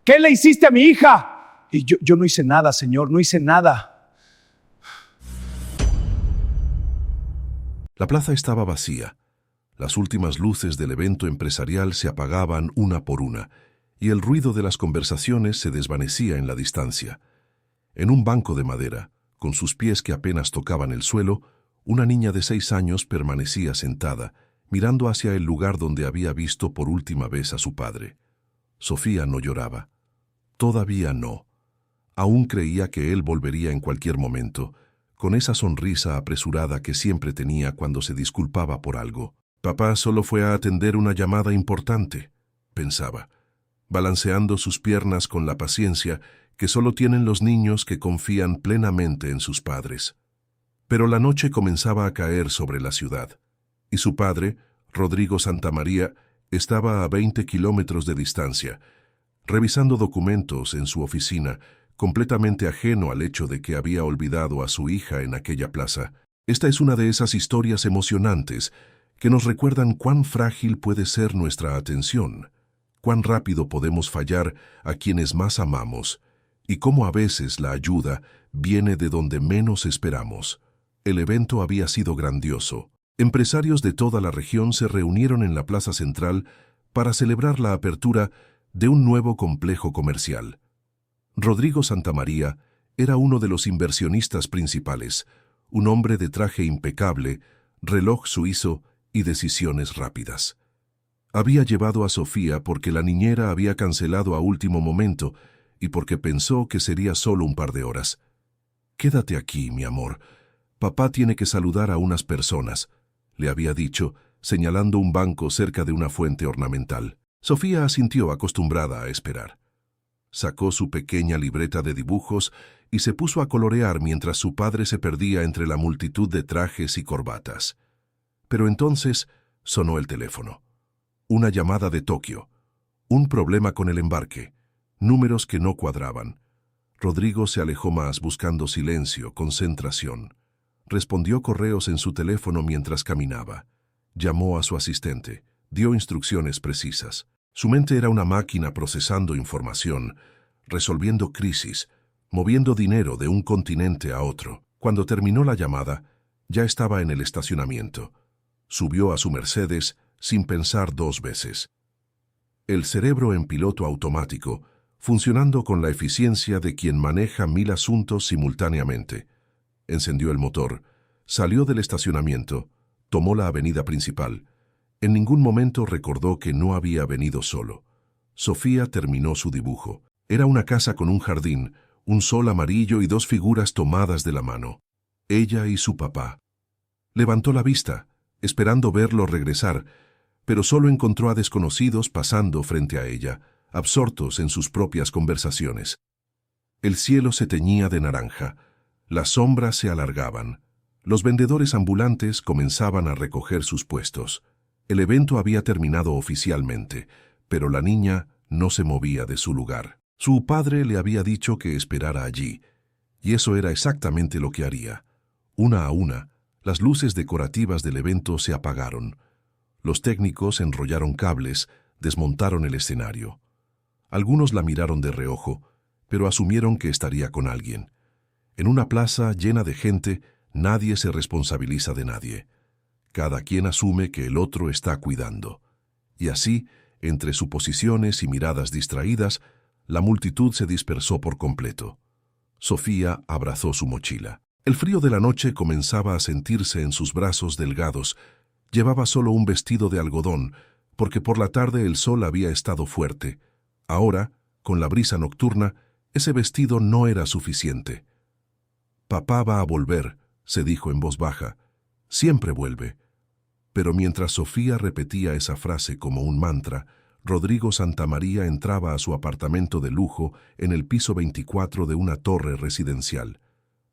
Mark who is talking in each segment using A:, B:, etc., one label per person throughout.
A: ¿Qué le hiciste a mi hija? Y yo no hice nada, señor, no hice nada.
B: La plaza estaba vacía. Las últimas luces del evento empresarial se apagaban una por una, y el ruido de las conversaciones se desvanecía en la distancia. En un banco de madera, con sus pies que apenas tocaban el suelo, una niña de 6 años permanecía sentada, mirando hacia el lugar donde había visto por última vez a su padre. Sofía no lloraba. Todavía no. Aún creía que él volvería en cualquier momento, con esa sonrisa apresurada que siempre tenía cuando se disculpaba por algo. Papá solo fue a atender una llamada importante, pensaba, balanceando sus piernas con la paciencia que solo tienen los niños que confían plenamente en sus padres. Pero la noche comenzaba a caer sobre la ciudad, y su padre, Rodrigo Santamaría, estaba a 20 kilómetros de distancia, revisando documentos en su oficina, completamente ajeno al hecho de que había olvidado a su hija en aquella plaza. Esta es una de esas historias emocionantes que nos recuerdan cuán frágil puede ser nuestra atención, cuán rápido podemos fallar a quienes más amamos, y cómo a veces la ayuda viene de donde menos esperamos. El evento había sido grandioso. Empresarios de toda la región se reunieron en la plaza central para celebrar la apertura de un nuevo complejo comercial. Rodrigo Santamaría era uno de los inversionistas principales, un hombre de traje impecable, reloj suizo y decisiones rápidas. Había llevado a Sofía porque la niñera había cancelado a último momento y porque pensó que sería solo un par de horas. «Quédate aquí, mi amor. Papá tiene que saludar a unas personas», le había dicho, señalando un banco cerca de una fuente ornamental. Sofía asintió, acostumbrada a esperar. Sacó su pequeña libreta de dibujos y se puso a colorear mientras su padre se perdía entre la multitud de trajes y corbatas. Pero entonces sonó el teléfono. Una llamada de Tokio. Un problema con el embarque. Números que no cuadraban. Rodrigo se alejó más, buscando silencio, concentración. Respondió correos en su teléfono mientras caminaba. Llamó a su asistente. Dio instrucciones precisas. Su mente era una máquina procesando información, resolviendo crisis, moviendo dinero de un continente a otro. Cuando terminó la llamada, ya estaba en el estacionamiento. Subió a su Mercedes sin pensar 2 veces. El cerebro en piloto automático, funcionando con la eficiencia de quien maneja 1000 asuntos simultáneamente. Encendió el motor, salió del estacionamiento, tomó la avenida principal. En ningún momento recordó que no había venido solo. Sofía terminó su dibujo. Era una casa con un jardín, un sol amarillo y 2 figuras tomadas de la mano. Ella y su papá. Levantó la vista, esperando verlo regresar, pero solo encontró a desconocidos pasando frente a ella, absortos en sus propias conversaciones. El cielo se teñía de naranja, las sombras se alargaban, los vendedores ambulantes comenzaban a recoger sus puestos. El evento había terminado oficialmente, pero la niña no se movía de su lugar. Su padre le había dicho que esperara allí, y eso era exactamente lo que haría. Una a una, las luces decorativas del evento se apagaron. Los técnicos enrollaron cables, desmontaron el escenario. Algunos la miraron de reojo, pero asumieron que estaría con alguien. En una plaza llena de gente, nadie se responsabiliza de nadie. Cada quien asume que el otro está cuidando. Y así, entre suposiciones y miradas distraídas, la multitud se dispersó por completo. Sofía abrazó su mochila. El frío de la noche comenzaba a sentirse en sus brazos delgados. Llevaba solo un vestido de algodón, porque por la tarde el sol había estado fuerte. Ahora, con la brisa nocturna, ese vestido no era suficiente. «Papá va a volver», se dijo en voz baja. «Siempre vuelve». Pero mientras Sofía repetía esa frase como un mantra, Rodrigo Santamaría entraba a su apartamento de lujo en el piso 24 de una torre residencial.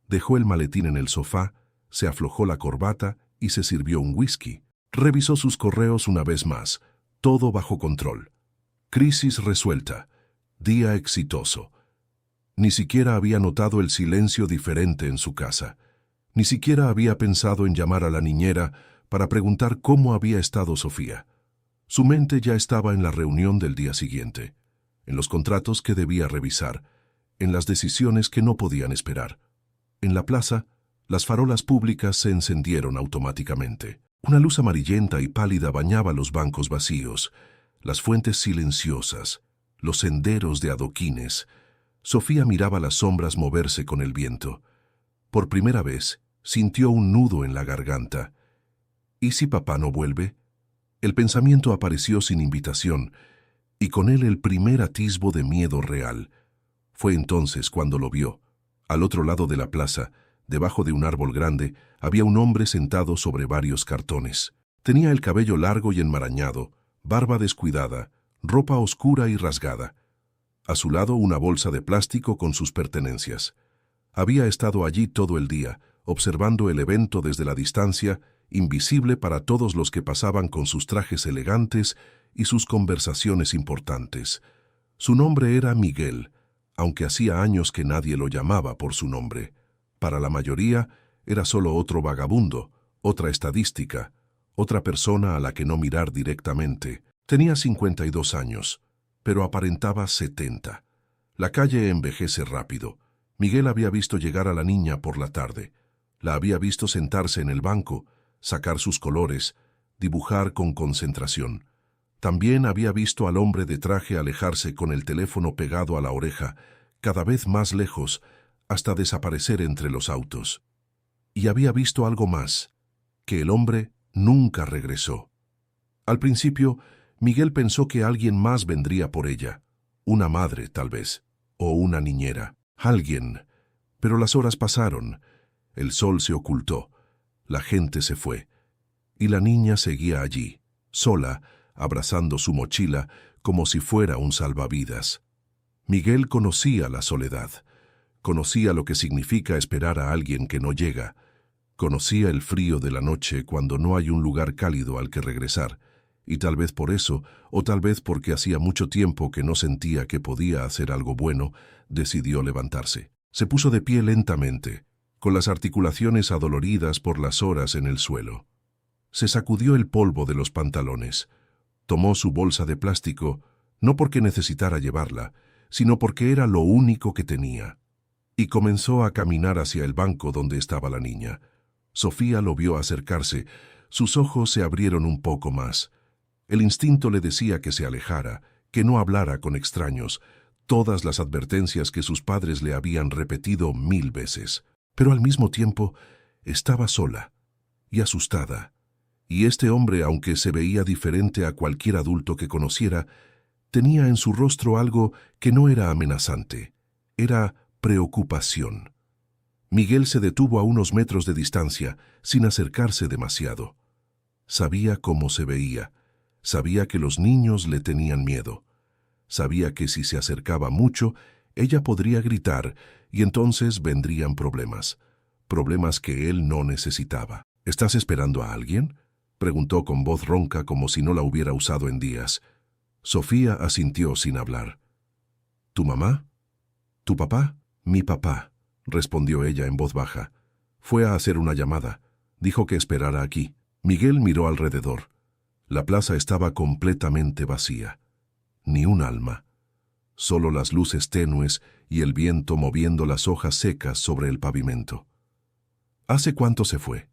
B: Dejó el maletín en el sofá, se aflojó la corbata y se sirvió un whisky. Revisó sus correos una vez más, todo bajo control. Crisis resuelta. Día exitoso. Ni siquiera había notado el silencio diferente en su casa. Ni siquiera había pensado en llamar a la niñera para preguntar cómo había estado Sofía. Su mente ya estaba en la reunión del día siguiente. en los contratos que debía revisar, en las decisiones que no podían esperar. En la plaza, las farolas públicas se encendieron automáticamente. Una luz amarillenta y pálida bañaba los bancos vacíos, las fuentes silenciosas, los senderos de adoquines. Sofía miraba las sombras moverse con el viento. Por primera vez, sintió un nudo en la garganta. ¿Y si papá no vuelve? El pensamiento apareció sin invitación, y con él el primer atisbo de miedo real. Fue entonces cuando lo vio. Al otro lado de la plaza, debajo de un árbol grande, había un hombre sentado sobre varios cartones. Tenía el cabello largo y enmarañado, barba descuidada, ropa oscura y rasgada. A su lado una bolsa de plástico con sus pertenencias. Había estado allí todo el día, observando el evento desde la distancia, invisible para todos los que pasaban con sus trajes elegantes y sus conversaciones importantes. Su nombre era Miguel, aunque hacía años que nadie lo llamaba por su nombre. Para la mayoría, era solo otro vagabundo, otra estadística, otra persona a la que no mirar directamente. Tenía 52 años, pero aparentaba 70. La calle envejece rápido. Miguel había visto llegar a la niña por la tarde. La había visto sentarse en el banco, sacar sus colores, dibujar con concentración. También había visto al hombre de traje alejarse con el teléfono pegado a la oreja, cada vez más lejos, hasta desaparecer entre los autos. Y había visto algo más, que el hombre nunca regresó. Al principio, Miguel pensó que alguien más vendría por ella, una madre tal vez, o una niñera, alguien. Pero las horas pasaron, el sol se ocultó, la gente se fue, y la niña seguía allí, sola, abrazando su mochila como si fuera un salvavidas. Miguel conocía la soledad, conocía lo que significa esperar a alguien que no llega, conocía el frío de la noche cuando no hay un lugar cálido al que regresar, y tal vez por eso, o tal vez porque hacía mucho tiempo que no sentía que podía hacer algo bueno, decidió levantarse. Se puso de pie lentamente, con las articulaciones adoloridas por las horas en el suelo. Se sacudió el polvo de los pantalones. Tomó su bolsa de plástico, no porque necesitara llevarla, sino porque era lo único que tenía. Y comenzó a caminar hacia el banco donde estaba la niña. Sofía lo vio acercarse. Sus ojos se abrieron un poco más. El instinto le decía que se alejara, que no hablara con extraños, todas las advertencias que sus padres le habían repetido 1000 veces. Pero al mismo tiempo estaba sola y asustada. Y este hombre, aunque se veía diferente a cualquier adulto que conociera, tenía en su rostro algo que no era amenazante. Era preocupación. Miguel se detuvo a unos metros de distancia, sin acercarse demasiado. Sabía cómo se veía. Sabía que los niños le tenían miedo. Sabía que si se acercaba mucho, ella podría gritar y entonces vendrían problemas. Problemas que él no necesitaba. ¿Estás esperando a alguien?, preguntó con voz ronca como si no la hubiera usado en días. Sofía asintió sin hablar. ¿Tu mamá? ¿Tu papá? Mi papá, respondió ella en voz baja. Fue a hacer una llamada. Dijo que esperara aquí. Miguel miró alrededor. La plaza estaba completamente vacía. Ni un alma. Solo las luces tenues y el viento moviendo las hojas secas sobre el pavimento. ¿Hace cuánto se fue?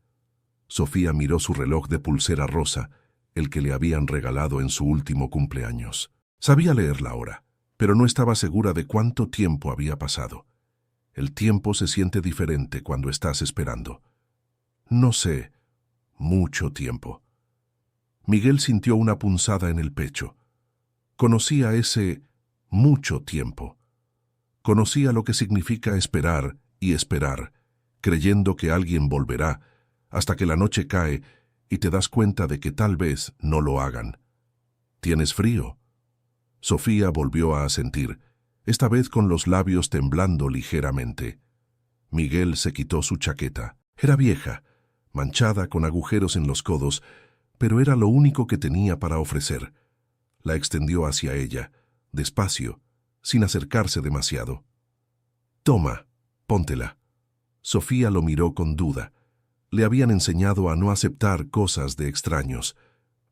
B: Sofía miró su reloj de pulsera rosa, el que le habían regalado en su último cumpleaños. Sabía leer la hora, pero no estaba segura de cuánto tiempo había pasado. El tiempo se siente diferente cuando estás esperando. No sé, mucho tiempo. Miguel sintió una punzada en el pecho. Conocía ese mucho tiempo. Conocía lo que significa esperar y esperar, creyendo que alguien volverá, hasta que la noche cae y te das cuenta de que tal vez no lo hagan. ¿Tienes frío? Sofía volvió a asentir, esta vez con los labios temblando ligeramente. Miguel se quitó su chaqueta. Era vieja, manchada con agujeros en los codos, pero era lo único que tenía para ofrecer. La extendió hacia ella, despacio, sin acercarse demasiado. «Toma, póntela». Sofía lo miró con duda. Le habían enseñado a no aceptar cosas de extraños,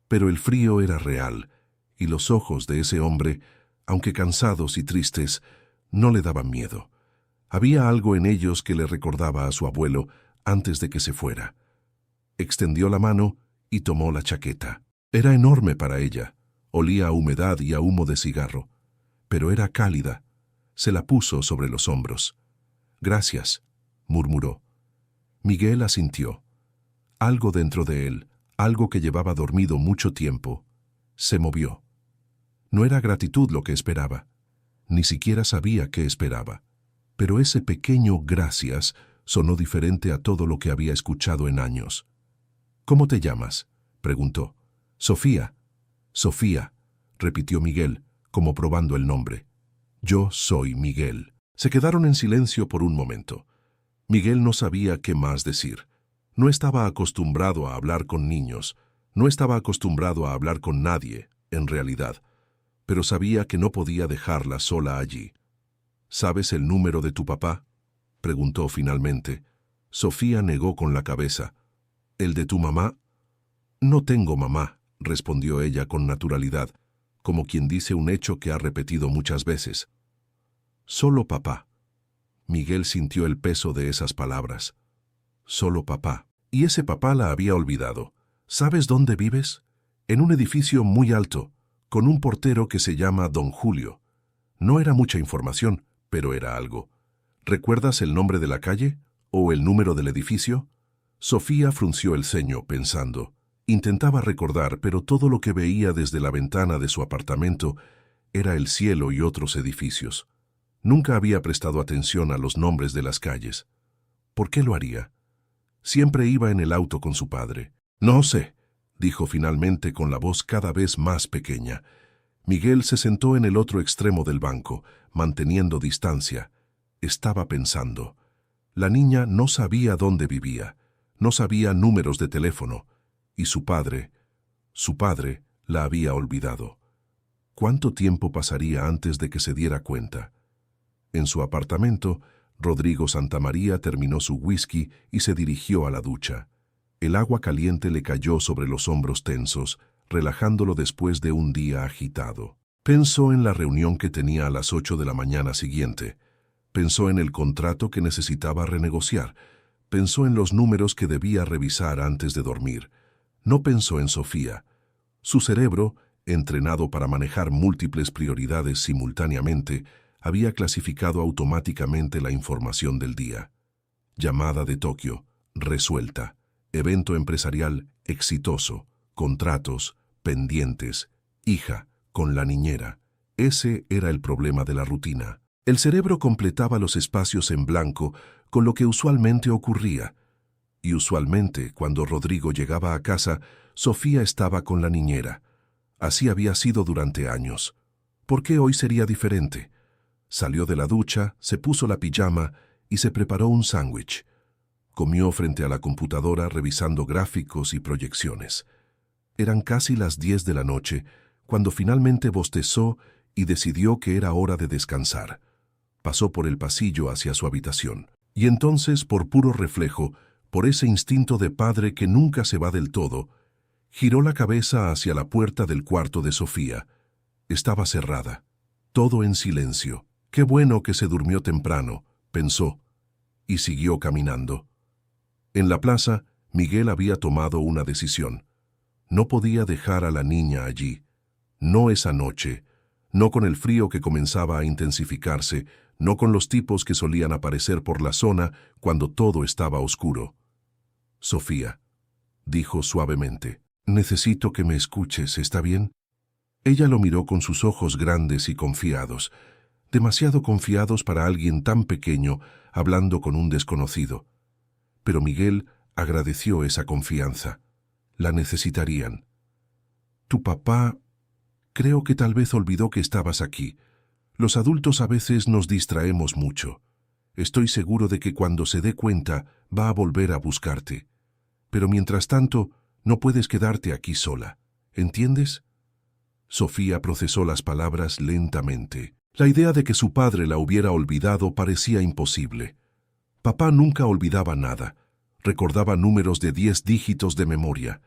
B: pero el frío era real, y los ojos de ese hombre, aunque cansados y tristes, no le daban miedo. Había algo en ellos que le recordaba a su abuelo antes de que se fuera. Extendió la mano y tomó la chaqueta. Era enorme para ella, olía a humedad y a humo de cigarro, pero era cálida. Se la puso sobre los hombros. «Gracias», murmuró. Miguel asintió. Algo dentro de él, algo que llevaba dormido mucho tiempo, se movió. No era gratitud lo que esperaba. Ni siquiera sabía qué esperaba. Pero ese pequeño gracias sonó diferente a todo lo que había escuchado en años. «¿Cómo te llamas?», preguntó. «Sofía». «Sofía», repitió Miguel, como probando el nombre. «Yo soy Miguel». Se quedaron en silencio por un momento. Miguel no sabía qué más decir. No estaba acostumbrado a hablar con niños, no estaba acostumbrado a hablar con nadie, en realidad, pero sabía que no podía dejarla sola allí. «¿Sabes el número de tu papá?», preguntó finalmente. Sofía negó con la cabeza. «¿El de tu mamá?». «No tengo mamá», respondió ella con naturalidad, como quien dice un hecho que ha repetido muchas veces. «Solo papá». Miguel sintió el peso de esas palabras. Solo papá. Y ese papá la había olvidado. «¿Sabes dónde vives?». «En un edificio muy alto, con un portero que se llama Don Julio». No era mucha información, pero era algo. «¿Recuerdas el nombre de la calle? ¿O el número del edificio?». Sofía frunció el ceño, pensando. Intentaba recordar, pero todo lo que veía desde la ventana de su apartamento era el cielo y otros edificios. Nunca había prestado atención a los nombres de las calles. ¿Por qué lo haría? Siempre iba en el auto con su padre. «No sé», dijo finalmente con la voz cada vez más pequeña. Miguel se sentó en el otro extremo del banco, manteniendo distancia. Estaba pensando. La niña no sabía dónde vivía, no sabía números de teléfono, y su padre la había olvidado. ¿Cuánto tiempo pasaría antes de que se diera cuenta? En su apartamento, Rodrigo Santamaría terminó su whisky y se dirigió a la ducha. El agua caliente le cayó sobre los hombros tensos, relajándolo después de un día agitado. Pensó en la reunión que tenía a las 8 de la mañana siguiente. Pensó en el contrato que necesitaba renegociar. Pensó en los números que debía revisar antes de dormir. No pensó en Sofía. Su cerebro, entrenado para manejar múltiples prioridades simultáneamente, había clasificado automáticamente la información del día. Llamada de Tokio, resuelta. Evento empresarial, exitoso. Contratos, pendientes. Hija, con la niñera. Ese era el problema de la rutina. El cerebro completaba los espacios en blanco con lo que usualmente ocurría. Y usualmente, cuando Rodrigo llegaba a casa, Sofía estaba con la niñera. Así había sido durante años. ¿Por qué hoy sería diferente? Salió de la ducha, se puso la pijama y se preparó un sándwich. Comió frente a la computadora revisando gráficos y proyecciones. Eran casi las 10 de la noche, cuando finalmente bostezó y decidió que era hora de descansar. Pasó por el pasillo hacia su habitación. Y entonces, por puro reflejo, por ese instinto de padre que nunca se va del todo, giró la cabeza hacia la puerta del cuarto de Sofía. Estaba cerrada. Todo en silencio. «Qué bueno que se durmió temprano», pensó, y siguió caminando. En la plaza, Miguel había tomado una decisión. No podía dejar a la niña allí. No esa noche, no con el frío que comenzaba a intensificarse, no con los tipos que solían aparecer por la zona cuando todo estaba oscuro. «Sofía», dijo suavemente, «necesito que me escuches, ¿está bien?». Ella lo miró con sus ojos grandes y confiados, demasiado confiados para alguien tan pequeño hablando con un desconocido. Pero Miguel agradeció esa confianza. La necesitarían. «Tu papá, creo que tal vez olvidó que estabas aquí. Los adultos a veces nos distraemos mucho. Estoy seguro de que cuando se dé cuenta va a volver a buscarte. Pero mientras tanto, no puedes quedarte aquí sola. ¿Entiendes?». Sofía procesó las palabras lentamente. La idea de que su padre la hubiera olvidado parecía imposible. Papá nunca olvidaba nada. Recordaba números de 10 dígitos de memoria.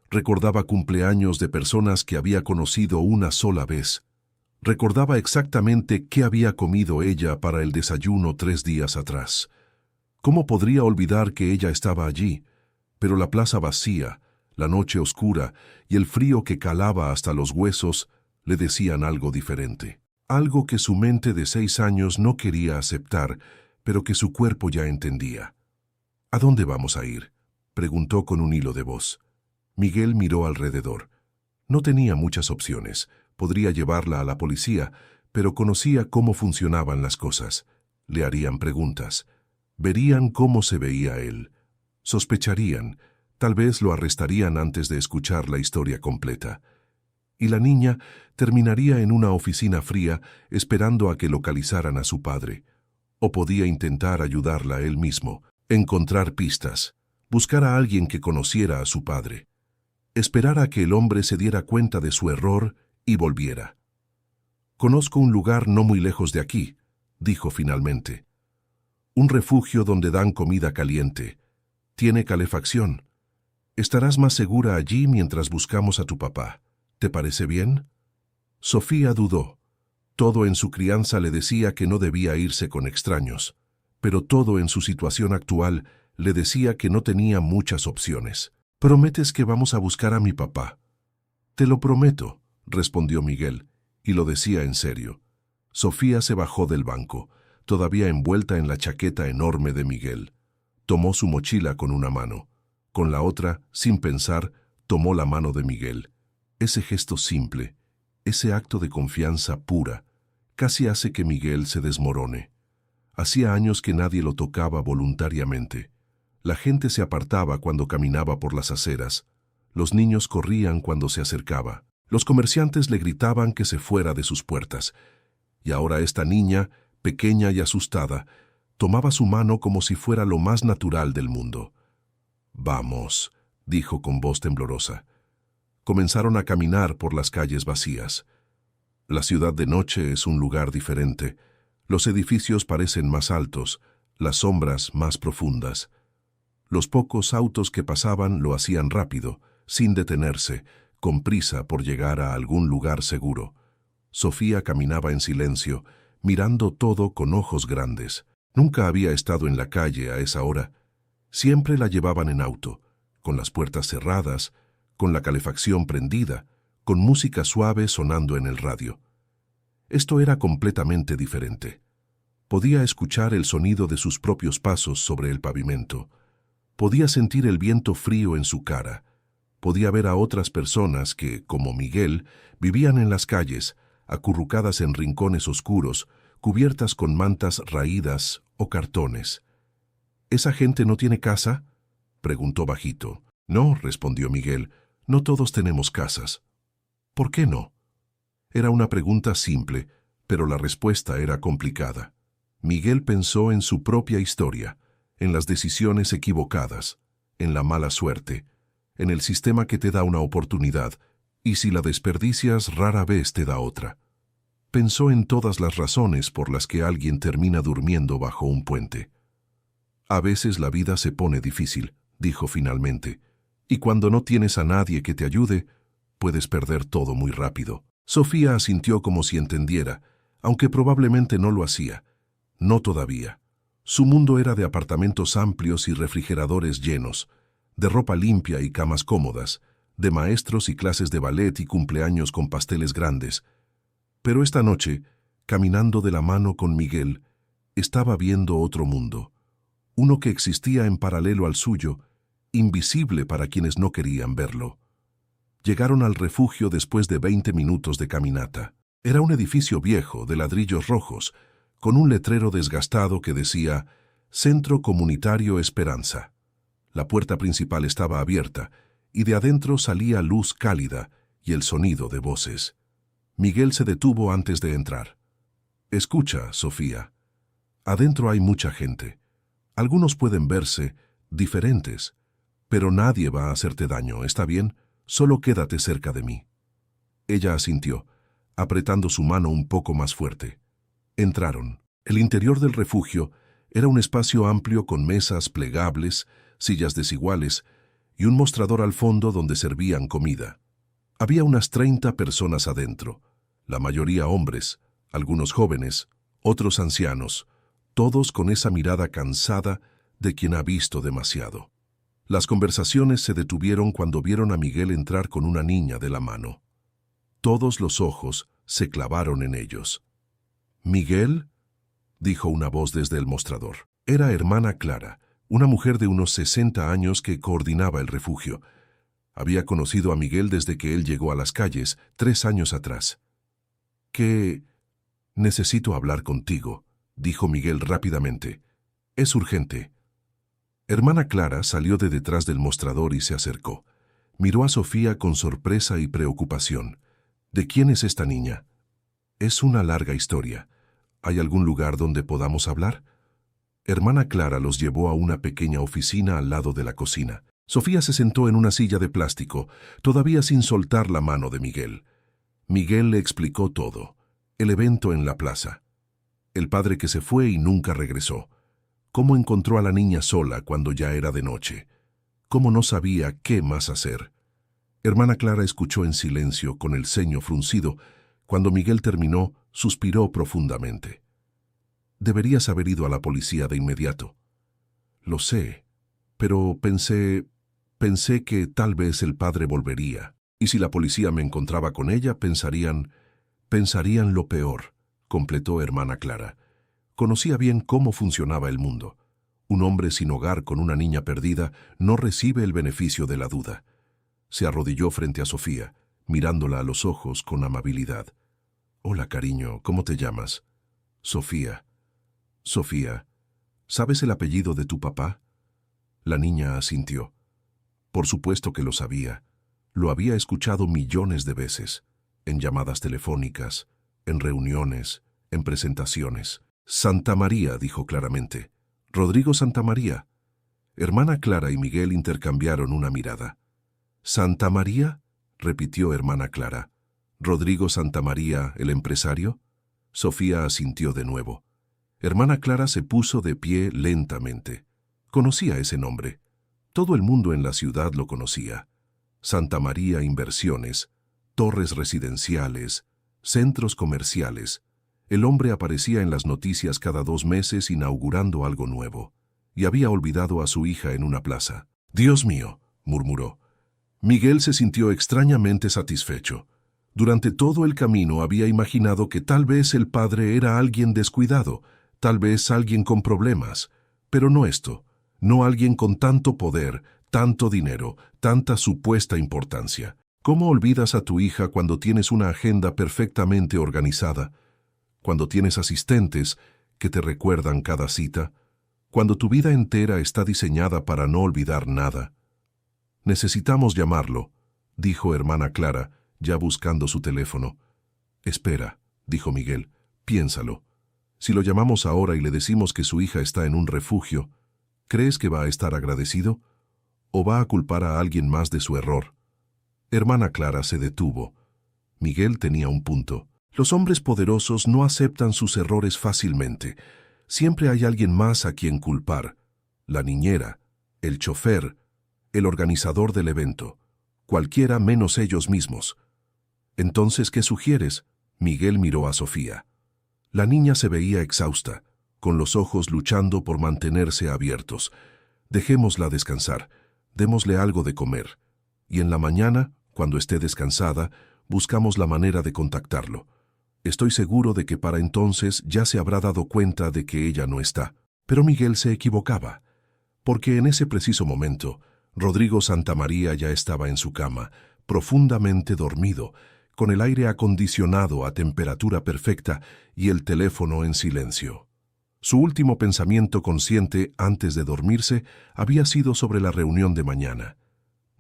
B: Recordaba cumpleaños de personas que había conocido una sola vez. Recordaba exactamente qué había comido ella para el desayuno 3 días atrás. ¿Cómo podría olvidar que ella estaba allí? Pero la plaza vacía, la noche oscura y el frío que calaba hasta los huesos le decían algo diferente. Algo que su mente de 6 años no quería aceptar, pero que su cuerpo ya entendía. ¿A dónde vamos a ir?, preguntó con un hilo de voz. Miguel miró alrededor. No tenía muchas opciones. Podría llevarla a la policía, pero conocía cómo funcionaban las cosas. Le harían preguntas. Verían cómo se veía él. Sospecharían. Tal vez lo arrestarían antes de escuchar la historia completa. Y la niña terminaría en una oficina fría esperando a que localizaran a su padre. O podía intentar ayudarla él mismo, encontrar pistas, buscar a alguien que conociera a su padre. Esperar a que el hombre se diera cuenta de su error y volviera. «Conozco un lugar no muy lejos de aquí», dijo finalmente. «Un refugio donde dan comida caliente. Tiene calefacción. Estarás más segura allí mientras buscamos a tu papá. ¿Te parece bien?» Sofía dudó. Todo en su crianza le decía que no debía irse con extraños, pero todo en su situación actual le decía que no tenía muchas opciones. «¿Prometes que vamos a buscar a mi papá?» «Te lo prometo», respondió Miguel, y lo decía en serio. Sofía se bajó del banco, todavía envuelta en la chaqueta enorme de Miguel. Tomó su mochila con una mano. Con la otra, sin pensar, tomó la mano de Miguel. Ese gesto simple, ese acto de confianza pura, casi hace que Miguel se desmorone. Hacía años que nadie lo tocaba voluntariamente. La gente se apartaba cuando caminaba por las aceras. Los niños corrían cuando se acercaba. Los comerciantes le gritaban que se fuera de sus puertas. Y ahora esta niña, pequeña y asustada, tomaba su mano como si fuera lo más natural del mundo. «Vamos», dijo con voz temblorosa. Comenzaron a caminar por las calles vacías. La ciudad de noche es un lugar diferente. Los edificios parecen más altos, las sombras más profundas. Los pocos autos que pasaban lo hacían rápido, sin detenerse, con prisa por llegar a algún lugar seguro. Sofía caminaba en silencio, mirando todo con ojos grandes. Nunca había estado en la calle a esa hora. Siempre la llevaban en auto, con las puertas cerradas, con la calefacción prendida, con música suave sonando en el radio. Esto era completamente diferente. Podía escuchar el sonido de sus propios pasos sobre el pavimento. Podía sentir el viento frío en su cara. Podía ver a otras personas que, como Miguel, vivían en las calles, acurrucadas en rincones oscuros, cubiertas con mantas raídas o cartones. «¿Esa gente no tiene casa?», preguntó bajito. «No», respondió Miguel, «no todos tenemos casas». «¿Por qué no?». Era una pregunta simple, pero la respuesta era complicada. Miguel pensó en su propia historia, en las decisiones equivocadas, en la mala suerte, en el sistema que te da una oportunidad, y si la desperdicias rara vez te da otra. Pensó en todas las razones por las que alguien termina durmiendo bajo un puente. «A veces la vida se pone difícil», dijo finalmente, «y cuando no tienes a nadie que te ayude, puedes perder todo muy rápido». Sofía asintió como si entendiera, aunque probablemente no lo hacía. No todavía. Su mundo era de apartamentos amplios y refrigeradores llenos, de ropa limpia y camas cómodas, de maestros y clases de ballet y cumpleaños con pasteles grandes. Pero esta noche, caminando de la mano con Miguel, estaba viendo otro mundo, uno que existía en paralelo al suyo, invisible para quienes no querían verlo. Llegaron al refugio después de 20 minutos de caminata. Era un edificio viejo, de ladrillos rojos, con un letrero desgastado que decía «Centro Comunitario Esperanza». La puerta principal estaba abierta, y de adentro salía luz cálida y el sonido de voces. Miguel se detuvo antes de entrar. «Escucha, Sofía. Adentro hay mucha gente. Algunos pueden verse diferentes, pero nadie va a hacerte daño, ¿está bien? Solo quédate cerca de mí». Ella asintió, apretando su mano un poco más fuerte. Entraron. El interior del refugio era un espacio amplio con mesas plegables, sillas desiguales y un mostrador al fondo donde servían comida. Había unas 30 personas adentro. la mayoría hombres, algunos jóvenes, otros ancianos, todos con esa mirada cansada de quien ha visto demasiado. Las conversaciones se detuvieron cuando vieron a Miguel entrar con una niña de la mano. Todos los ojos se clavaron en ellos. «¿Miguel?», dijo una voz desde el mostrador. Era hermana Clara, una mujer de unos 60 años que coordinaba el refugio. Había conocido a Miguel desde que él llegó a las calles, 3 años atrás. «¿Qué? Necesito hablar contigo», dijo Miguel rápidamente. «Es urgente». Hermana Clara salió de detrás del mostrador y se acercó. Miró a Sofía con sorpresa y preocupación. «¿De quién es esta niña?» «Es una larga historia. ¿Hay algún lugar donde podamos hablar?». Hermana Clara los llevó a una pequeña oficina al lado de la cocina. Sofía se sentó en una silla de plástico, todavía sin soltar la mano de Miguel. Miguel le explicó todo. El evento en la plaza. El padre que se fue y nunca regresó. Cómo encontró a la niña sola cuando ya era de noche. Cómo no sabía qué más hacer. Hermana Clara escuchó en silencio, con el ceño fruncido. Cuando Miguel terminó, suspiró profundamente. «Deberías haber ido a la policía de inmediato». «Lo sé, pero pensé que tal vez el padre volvería. Y si la policía me encontraba con ella, pensarían lo peor», completó hermana Clara. Conocía bien cómo funcionaba el mundo. Un hombre sin hogar con una niña perdida no recibe el beneficio de la duda. Se arrodilló frente a Sofía, mirándola a los ojos con amabilidad. «Hola, cariño, ¿cómo te llamas?» «Sofía». «Sofía, ¿sabes el apellido de tu papá?». La niña asintió. Por supuesto que lo sabía. Lo había escuchado millones de veces, en llamadas telefónicas, en reuniones, en presentaciones. «Santa María», dijo claramente. «Rodrigo Santa María». Hermana Clara y Miguel intercambiaron una mirada. «¿Santa María?», repitió hermana Clara. «¿Rodrigo Santa María, el empresario?». Sofía asintió de nuevo. Hermana Clara se puso de pie lentamente. Conocía ese nombre. Todo el mundo en la ciudad lo conocía. Santa María Inversiones, torres residenciales, centros comerciales. El hombre aparecía en las noticias cada 2 meses inaugurando algo nuevo. Y había olvidado a su hija en una plaza. «Dios mío», murmuró. Miguel se sintió extrañamente satisfecho. Durante todo el camino había imaginado que tal vez el padre era alguien descuidado, tal vez alguien con problemas, pero no esto, no alguien con tanto poder, tanto dinero, tanta supuesta importancia. ¿Cómo olvidas a tu hija cuando tienes una agenda perfectamente organizada? Cuando tienes asistentes que te recuerdan cada cita? Cuando tu vida entera está diseñada para no olvidar nada. «Necesitamos llamarlo», dijo hermana Clara, ya buscando su teléfono. «Espera», dijo Miguel, «piénsalo. Si lo llamamos ahora y le decimos que su hija está en un refugio, ¿crees que va a estar agradecido? ¿O va a culpar a alguien más de su error?». Hermana Clara se detuvo. Miguel tenía un punto. Los hombres poderosos no aceptan sus errores fácilmente. Siempre hay alguien más a quien culpar. La niñera, el chofer, el organizador del evento. Cualquiera menos ellos mismos. «Entonces, ¿qué sugieres?». Miguel miró a Sofía. La niña se veía exhausta, con los ojos luchando por mantenerse abiertos. «Dejémosla descansar, démosle algo de comer. Y en la mañana, cuando esté descansada, buscamos la manera de contactarlo. Estoy seguro de que para entonces ya se habrá dado cuenta de que ella no está». Pero Miguel se equivocaba, porque en ese preciso momento, Rodrigo Santa María ya estaba en su cama, profundamente dormido, con el aire acondicionado a temperatura perfecta y el teléfono en silencio. Su último pensamiento consciente antes de dormirse había sido sobre la reunión de mañana,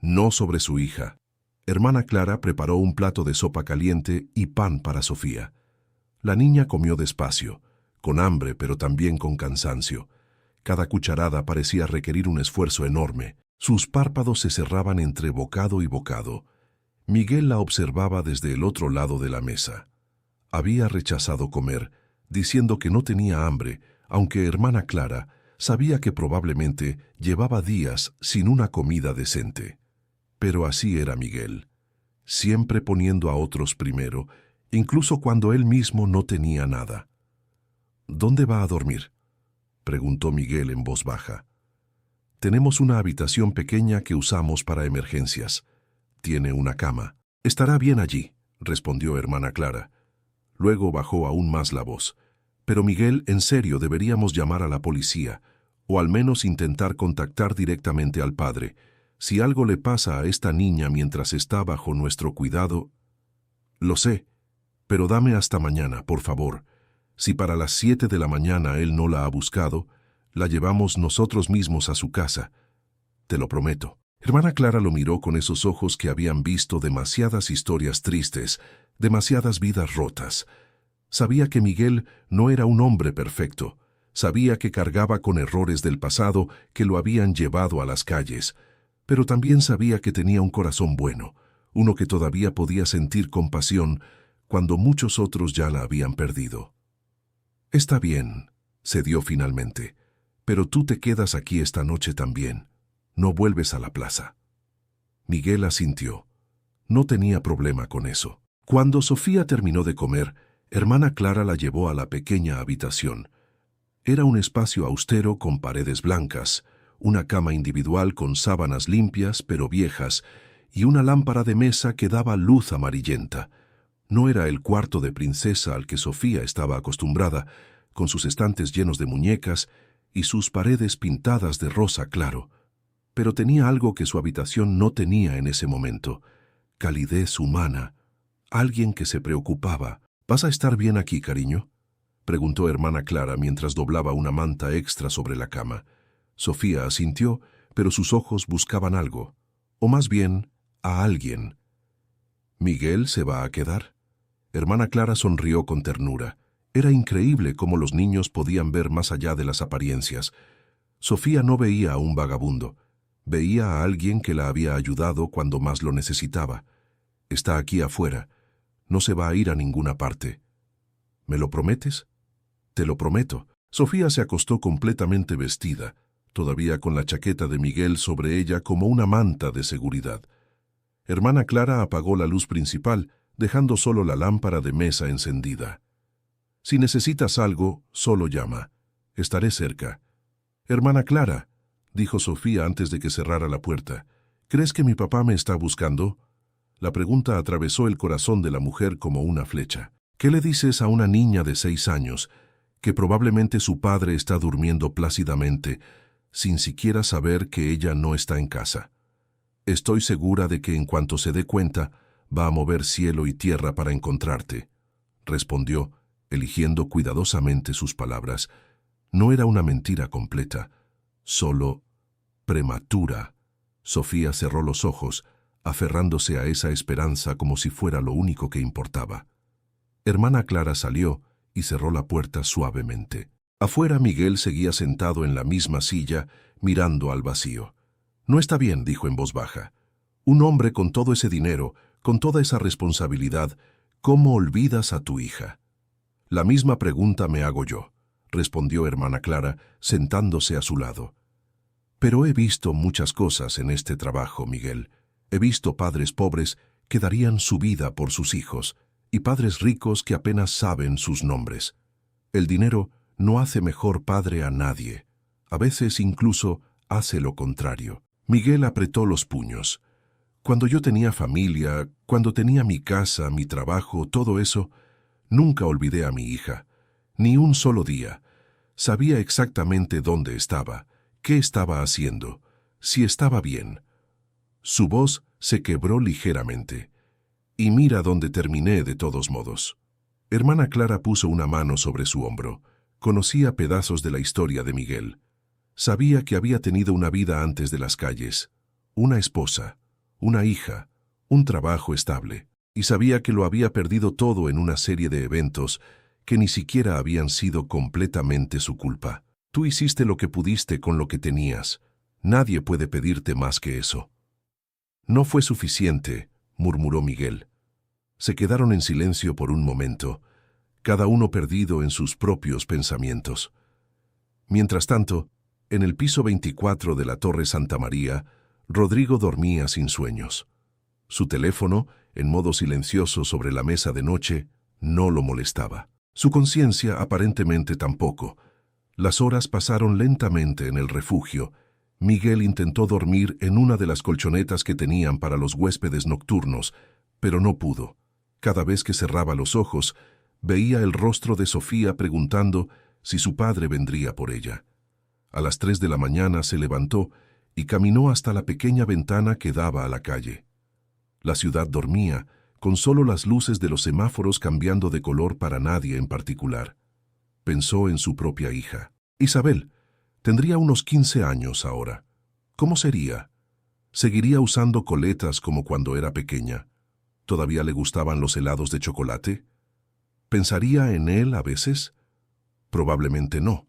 B: no sobre su hija. Hermana Clara preparó un plato de sopa caliente y pan para Sofía. La niña comió despacio, con hambre pero también con cansancio. Cada cucharada parecía requerir un esfuerzo enorme. Sus párpados se cerraban entre bocado y bocado. Miguel la observaba desde el otro lado de la mesa. Había rechazado comer, diciendo que no tenía hambre, aunque hermana Clara sabía que probablemente llevaba días sin una comida decente. Pero así era Miguel, siempre poniendo a otros primero incluso cuando él mismo no tenía nada. ¿Dónde va a dormir?, preguntó Miguel en voz baja. Tenemos una habitación pequeña que usamos para emergencias. Tiene una cama. Estará bien allí, respondió hermana Clara. Luego bajó aún más la voz. Pero Miguel, en serio, deberíamos llamar a la policía, o al menos intentar contactar directamente al padre. Si algo le pasa a esta niña mientras está bajo nuestro cuidado... Lo sé, pero dame hasta mañana, por favor. Si para las 7 de la mañana él no la ha buscado, la llevamos nosotros mismos a su casa. Te lo prometo. Hermana Clara lo miró con esos ojos que habían visto demasiadas historias tristes, demasiadas vidas rotas. Sabía que Miguel no era un hombre perfecto. Sabía que cargaba con errores del pasado que lo habían llevado a las calles. Pero también sabía que tenía un corazón bueno, uno que todavía podía sentir compasión cuando muchos otros ya la habían perdido. Está bien, cedió finalmente, pero tú te quedas aquí esta noche también. No vuelves a la plaza. Miguel asintió. No tenía problema con eso. Cuando Sofía terminó de comer, hermana Clara la llevó a la pequeña habitación. Era un espacio austero con paredes blancas, una cama individual con sábanas limpias pero viejas y una lámpara de mesa que daba luz amarillenta. No era el cuarto de princesa al que Sofía estaba acostumbrada, con sus estantes llenos de muñecas y sus paredes pintadas de rosa claro. Pero tenía algo que su habitación no tenía en ese momento: calidez humana, alguien que se preocupaba. ¿Vas a estar bien aquí, cariño?, preguntó hermana Clara mientras doblaba una manta extra sobre la cama. Sofía asintió, pero sus ojos buscaban algo, o más bien, a alguien. ¿Miguel se va a quedar? Hermana Clara sonrió con ternura. Era increíble cómo los niños podían ver más allá de las apariencias. Sofía no veía a un vagabundo. Veía a alguien que la había ayudado cuando más lo necesitaba. Está aquí afuera. No se va a ir a ninguna parte. ¿Me lo prometes? Te lo prometo. Sofía se acostó completamente vestida, todavía con la chaqueta de Miguel sobre ella como una manta de seguridad. Hermana Clara apagó la luz principal, dejando solo la lámpara de mesa encendida. Si necesitas algo, solo llama. Estaré cerca. Hermana Clara, dijo Sofía antes de que cerrara la puerta, ¿crees que mi papá me está buscando? La pregunta atravesó el corazón de la mujer como una flecha. ¿Qué le dices a una niña de 6 años que probablemente su padre está durmiendo plácidamente, sin siquiera saber que ella no está en casa? Estoy segura de que en cuanto se dé cuenta, va a mover cielo y tierra para encontrarte, respondió, eligiendo cuidadosamente sus palabras. No era una mentira completa, solo prematura. Sofía cerró los ojos, aferrándose a esa esperanza como si fuera lo único que importaba. Hermana Clara salió y cerró la puerta suavemente. Afuera Miguel seguía sentado en la misma silla, mirando al vacío. No está bien, dijo en voz baja. Un hombre con todo ese dinero, con toda esa responsabilidad, ¿cómo olvidas a tu hija? La misma pregunta me hago yo, respondió hermana Clara, sentándose a su lado. Pero he visto muchas cosas en este trabajo, Miguel. He visto padres pobres que darían su vida por sus hijos, y padres ricos que apenas saben sus nombres. El dinero no hace mejor padre a nadie. A veces incluso hace lo contrario. Miguel apretó los puños. Cuando yo tenía familia, cuando tenía mi casa, mi trabajo, todo eso, nunca olvidé a mi hija. Ni un solo día. Sabía exactamente dónde estaba, qué estaba haciendo, si estaba bien. Su voz se quebró ligeramente. Y mira dónde terminé de todos modos. Hermana Clara puso una mano sobre su hombro. Conocía pedazos de la historia de Miguel. Sabía que había tenido una vida antes de las calles, una esposa, una hija, un trabajo estable, y sabía que lo había perdido todo en una serie de eventos que ni siquiera habían sido completamente su culpa. Tú hiciste lo que pudiste con lo que tenías. Nadie puede pedirte más que eso. No fue suficiente, murmuró Miguel. Se quedaron en silencio por un momento, cada uno perdido en sus propios pensamientos. Mientras tanto, en el piso 24 de la Torre Santa María, Rodrigo dormía sin sueños. Su teléfono, en modo silencioso sobre la mesa de noche, no lo molestaba. Su conciencia aparentemente tampoco. Las horas pasaron lentamente en el refugio. Miguel intentó dormir en una de las colchonetas que tenían para los huéspedes nocturnos, pero no pudo. Cada vez que cerraba los ojos, veía el rostro de Sofía preguntando si su padre vendría por ella. A las 3 de la mañana se levantó y caminó hasta la pequeña ventana que daba a la calle. La ciudad dormía, con solo las luces de los semáforos cambiando de color para nadie en particular. Pensó en su propia hija. Isabel tendría unos 15 años ahora. ¿Cómo sería? ¿Seguiría usando coletas como cuando era pequeña? ¿Todavía le gustaban los helados de chocolate? ¿Pensaría en él a veces? Probablemente no.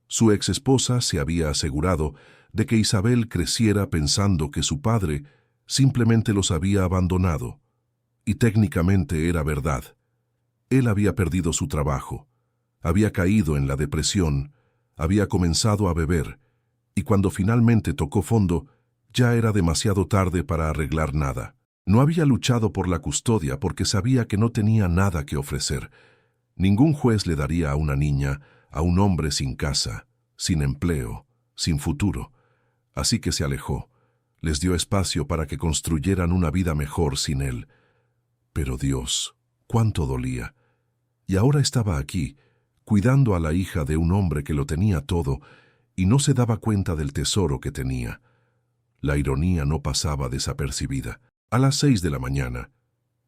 B: Su ex esposa se había asegurado de que Isabel creciera pensando que su padre simplemente los había abandonado. Y técnicamente era verdad. Él había perdido su trabajo, había caído en la depresión, había comenzado a beber, y cuando finalmente tocó fondo, ya era demasiado tarde para arreglar nada. No había luchado por la custodia porque sabía que no tenía nada que ofrecer. Ningún juez le daría a una niña, a un hombre sin casa, sin empleo, sin futuro. Así que se alejó. Les dio espacio para que construyeran una vida mejor sin él. Pero Dios, cuánto dolía. Y ahora estaba aquí, cuidando a la hija de un hombre que lo tenía todo y no se daba cuenta del tesoro que tenía. La ironía no pasaba desapercibida. A las 6 de la mañana,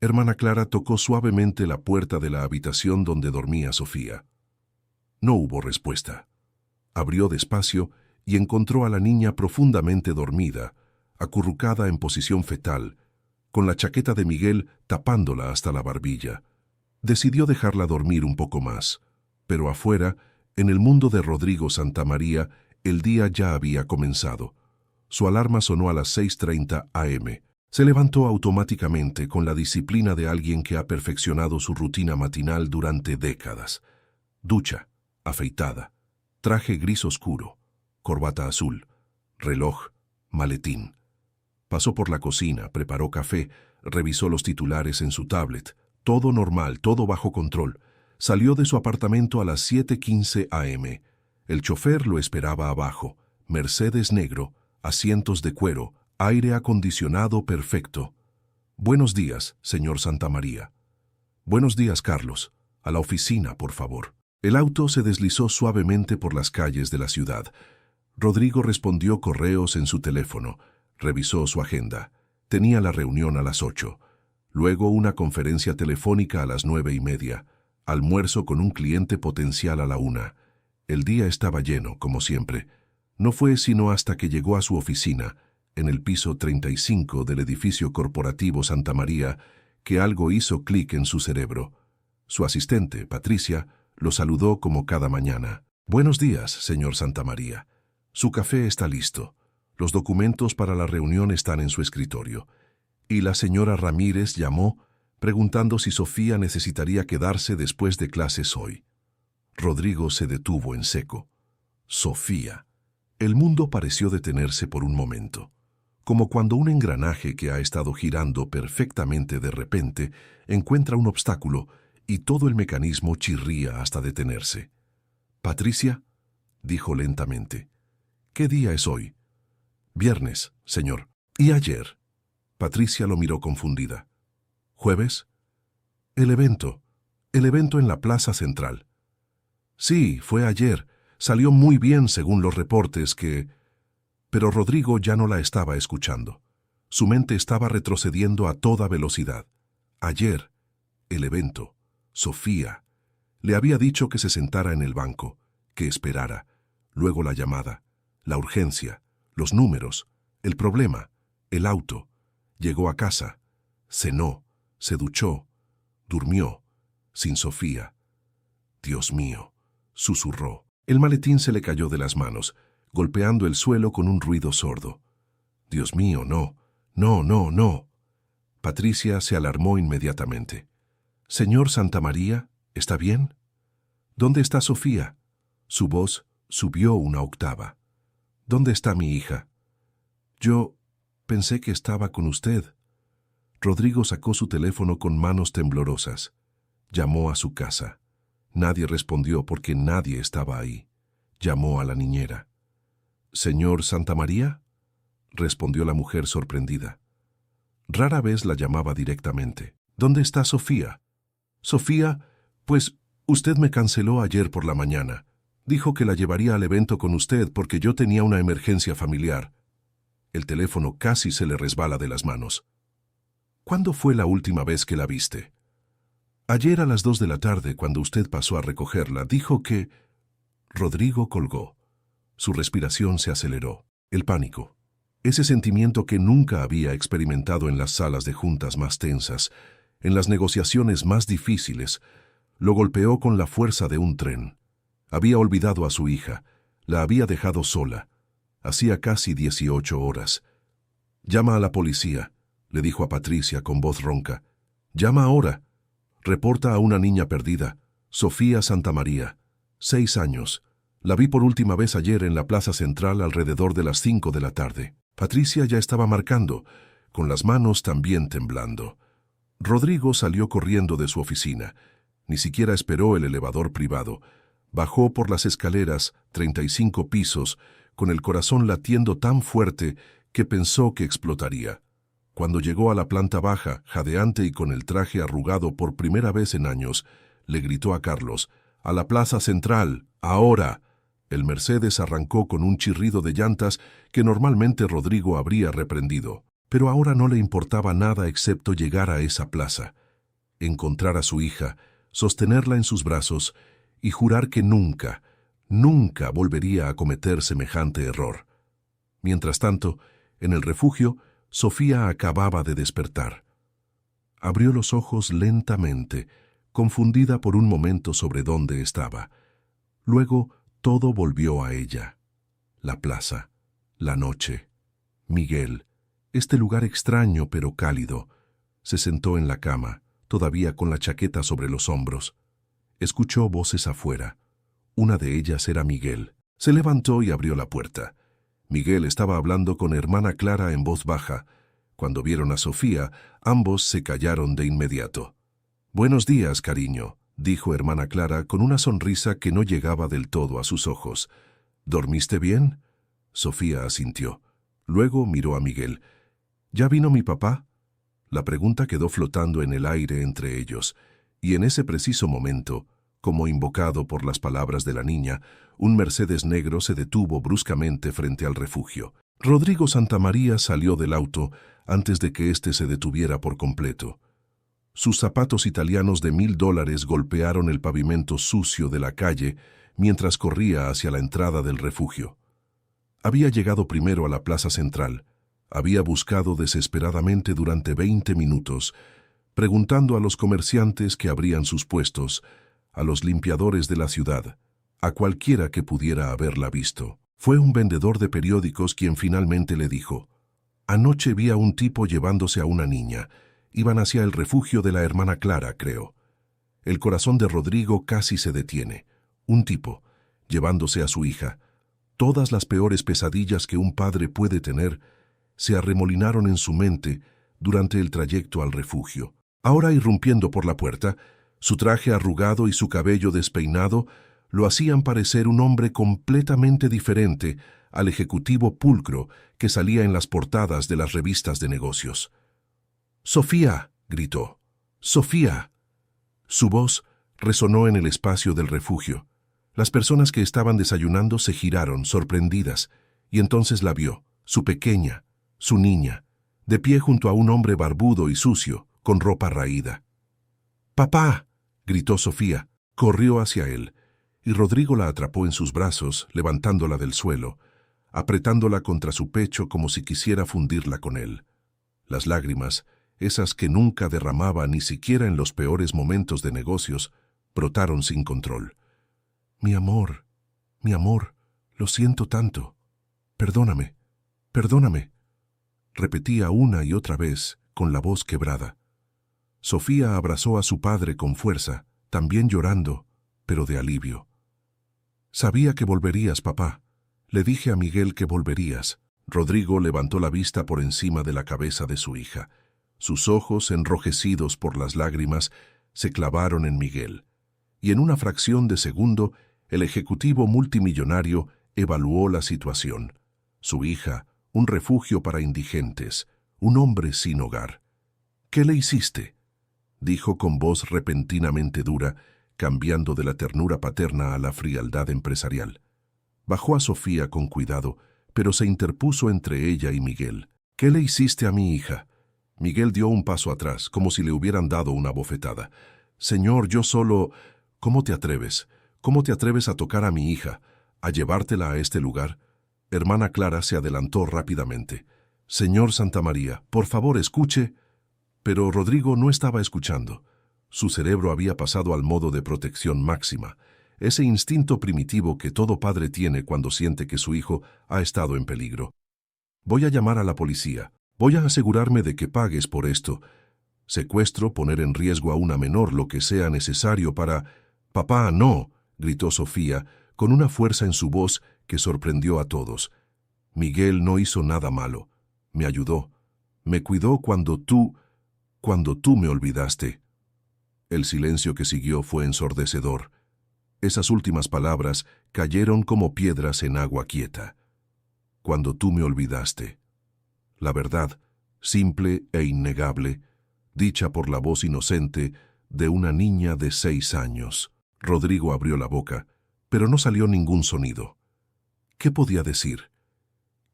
B: hermana Clara tocó suavemente la puerta de la habitación donde dormía Sofía. No hubo respuesta. Abrió despacio y encontró a la niña profundamente dormida, acurrucada en posición fetal, con la chaqueta de Miguel tapándola hasta la barbilla. Decidió dejarla dormir un poco más, pero afuera, en el mundo de Rodrigo Santamaría, el día ya había comenzado. Su alarma sonó a las 6:30 am. Se levantó automáticamente con la disciplina de alguien que ha perfeccionado su rutina matinal durante décadas. Ducha, afeitada, traje gris oscuro, corbata azul, reloj, maletín. Pasó por la cocina, preparó café, revisó los titulares en su tablet. Todo normal, todo bajo control. Salió de su apartamento a las 7:15 am. El chofer lo esperaba abajo. Mercedes negro, asientos de cuero, aire acondicionado perfecto. Buenos días, señor Santamaría. Buenos días, Carlos. A la oficina, por favor. El auto se deslizó suavemente por las calles de la ciudad. Rodrigo respondió correos en su teléfono. Revisó su agenda. Tenía la reunión a las 8. Luego una conferencia telefónica a las 9:30. Almuerzo con un cliente potencial a la 1. El día estaba lleno, como siempre. No fue sino hasta que llegó a su oficina, en el piso 35 del edificio corporativo Santamaría, que algo hizo clic en su cerebro. Su asistente, Patricia, lo saludó como cada mañana. Buenos días, señor Santamaría. Su café está listo. Los documentos para la reunión están en su escritorio. Y la señora Ramírez llamó, preguntando si Sofía necesitaría quedarse después de clases hoy. Rodrigo se detuvo en seco. Sofía. El mundo pareció detenerse por un momento, como cuando un engranaje que ha estado girando perfectamente de repente encuentra un obstáculo y todo el mecanismo chirría hasta detenerse. «Patricia», dijo lentamente, «¿qué día es hoy?» «Viernes, señor». «¿Y ayer?» Patricia lo miró confundida. «¿Jueves?» El evento en la plaza central». «Sí, fue ayer. Salió muy bien según los reportes que...» Pero Rodrigo ya no la estaba escuchando. Su mente estaba retrocediendo a toda velocidad. Ayer, el evento, Sofía. Le había dicho que se sentara en el banco, que esperara. Luego la llamada, la urgencia, los números, el problema, el auto. Llegó a casa, cenó, se duchó, durmió, sin Sofía. «Dios mío», susurró. El maletín se le cayó de las manos, golpeando el suelo con un ruido sordo. «Dios mío, no, no, no, no». Patricia se alarmó inmediatamente. «Señor Santamaría, ¿está bien? ¿Dónde está Sofía?» Su voz subió una octava. «¿Dónde está mi hija?» «Yo pensé que estaba con usted». Rodrigo sacó su teléfono con manos temblorosas. Llamó a su casa. Nadie respondió porque nadie estaba ahí. Llamó a la niñera. «¿Señor Santamaría?», respondió la mujer sorprendida. Rara vez la llamaba directamente. «¿Dónde está Sofía?». «Sofía, pues usted me canceló ayer por la mañana. Dijo que la llevaría al evento con usted porque yo tenía una emergencia familiar». El teléfono casi se le resbala de las manos. «¿Cuándo fue la última vez que la viste?». «Ayer a las 2 de la tarde, cuando usted pasó a recogerla, dijo que...». Rodrigo colgó. Su respiración se aceleró. El pánico, ese sentimiento que nunca había experimentado en las salas de juntas más tensas, en las negociaciones más difíciles, lo golpeó con la fuerza de un tren. Había olvidado a su hija, la había dejado sola. Hacía casi 18 horas. «Llama a la policía», le dijo a Patricia con voz ronca. «Llama ahora. Reporta a una niña perdida, Sofía Santamaría, 6 años. La vi por última vez ayer en la plaza central alrededor de las 5 de la tarde». Patricia ya estaba marcando, con las manos también temblando. Rodrigo salió corriendo de su oficina. Ni siquiera esperó el elevador privado. Bajó por las escaleras, 35 pisos, con el corazón latiendo tan fuerte que pensó que explotaría. Cuando llegó a la planta baja, jadeante y con el traje arrugado por primera vez en años, le gritó a Carlos: «¡A la plaza central, ahora!». El Mercedes arrancó con un chirrido de llantas que normalmente Rodrigo habría reprendido, pero ahora no le importaba nada excepto llegar a esa plaza, encontrar a su hija, sostenerla en sus brazos y jurar que nunca, nunca volvería a cometer semejante error. Mientras tanto, en el refugio, Sofía acababa de despertar. Abrió los ojos lentamente, confundida por un momento sobre dónde estaba. Luego, todo volvió a ella. La plaza, la noche, Miguel, este lugar extraño pero cálido. Se sentó en la cama, todavía con la chaqueta sobre los hombros. Escuchó voces afuera. Una de ellas era Miguel. Se levantó y abrió la puerta. Miguel estaba hablando con hermana Clara en voz baja. Cuando vieron a Sofía, ambos se callaron de inmediato. «Buenos días, cariño», dijo hermana Clara con una sonrisa que no llegaba del todo a sus ojos. «¿Dormiste bien?». Sofía asintió. Luego miró a Miguel. «¿Ya vino mi papá?». La pregunta quedó flotando en el aire entre ellos, y en ese preciso momento, como invocado por las palabras de la niña, un Mercedes negro se detuvo bruscamente frente al refugio. Rodrigo Santamaría salió del auto antes de que éste se detuviera por completo. Sus zapatos italianos de $1000 golpearon el pavimento sucio de la calle mientras corría hacia la entrada del refugio. Había llegado primero a la plaza central. Había buscado desesperadamente durante 20 minutos, preguntando a los comerciantes que abrían sus puestos, a los limpiadores de la ciudad, a cualquiera que pudiera haberla visto. Fue un vendedor de periódicos quien finalmente le dijo: «Anoche vi a un tipo llevándose a una niña. Iban hacia el refugio de la hermana Clara, creo». El corazón de Rodrigo casi se detiene. Un tipo, llevándose a su hija. Todas las peores pesadillas que un padre puede tener se arremolinaron en su mente durante el trayecto al refugio. Ahora, irrumpiendo por la puerta, su traje arrugado y su cabello despeinado lo hacían parecer un hombre completamente diferente al ejecutivo pulcro que salía en las portadas de las revistas de negocios. «¡Sofía!», gritó. «¡Sofía!». Su voz resonó en el espacio del refugio. Las personas que estaban desayunando se giraron, sorprendidas, y entonces la vio, su pequeña, su niña, de pie junto a un hombre barbudo y sucio, con ropa raída. «¡Papá!», gritó Sofía. Corrió hacia él, y Rodrigo la atrapó en sus brazos, levantándola del suelo, apretándola contra su pecho como si quisiera fundirla con él. Las lágrimas, esas que nunca derramaba ni siquiera en los peores momentos de negocios, brotaron sin control. Mi amor, lo siento tanto. Perdóname, perdóname», repetía una y otra vez, con la voz quebrada. Sofía abrazó a su padre con fuerza, también llorando, pero de alivio. «Sabía que volverías, papá. Le dije a Miguel que volverías». Rodrigo levantó la vista por encima de la cabeza de su hija. Sus ojos, enrojecidos por las lágrimas, se clavaron en Miguel. Y en una fracción de segundo, el ejecutivo multimillonario evaluó la situación. Su hija, un refugio para indigentes, un hombre sin hogar. «¿Qué le hiciste?», dijo con voz repentinamente dura, cambiando de la ternura paterna a la frialdad empresarial. Bajó a Sofía con cuidado, pero se interpuso entre ella y Miguel. «¿Qué le hiciste a mi hija?». Miguel dio un paso atrás, como si le hubieran dado una bofetada. «Señor, yo solo... ¿Cómo te atreves? ¿Cómo te atreves a tocar a mi hija? ¿A llevártela a este lugar?». Hermana Clara se adelantó rápidamente. «Señor Santamaría, por favor, escuche». Pero Rodrigo no estaba escuchando. Su cerebro había pasado al modo de protección máxima, ese instinto primitivo que todo padre tiene cuando siente que su hijo ha estado en peligro. «Voy a llamar a la policía. Voy a asegurarme de que pagues por esto. Secuestro, poner en riesgo a una menor, lo que sea necesario para...». «Papá, no», gritó Sofía, con una fuerza en su voz que sorprendió a todos. «Miguel no hizo nada malo. Me ayudó. Me cuidó cuando tú me olvidaste». El silencio que siguió fue ensordecedor. Esas últimas palabras cayeron como piedras en agua quieta. «Cuando tú me olvidaste». La verdad, simple e innegable, dicha por la voz inocente de una niña de 6 años. Rodrigo abrió la boca, pero no salió ningún sonido. ¿Qué podía decir?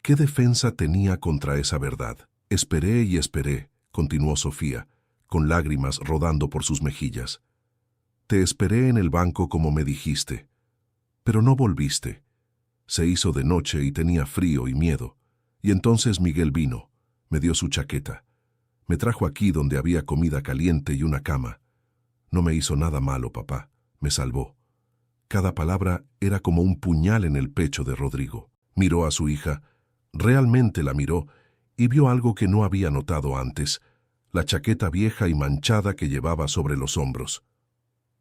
B: ¿Qué defensa tenía contra esa verdad? «Esperé y esperé», continuó Sofía, con lágrimas rodando por sus mejillas. «Te esperé en el banco como me dijiste, pero no volviste. Se hizo de noche y tenía frío y miedo. Y entonces Miguel vino, me dio su chaqueta. Me trajo aquí donde había comida caliente y una cama. No me hizo nada malo, papá. Me salvó». Cada palabra era como un puñal en el pecho de Rodrigo. Miró a su hija, realmente la miró, y vio algo que no había notado antes, la chaqueta vieja y manchada que llevaba sobre los hombros.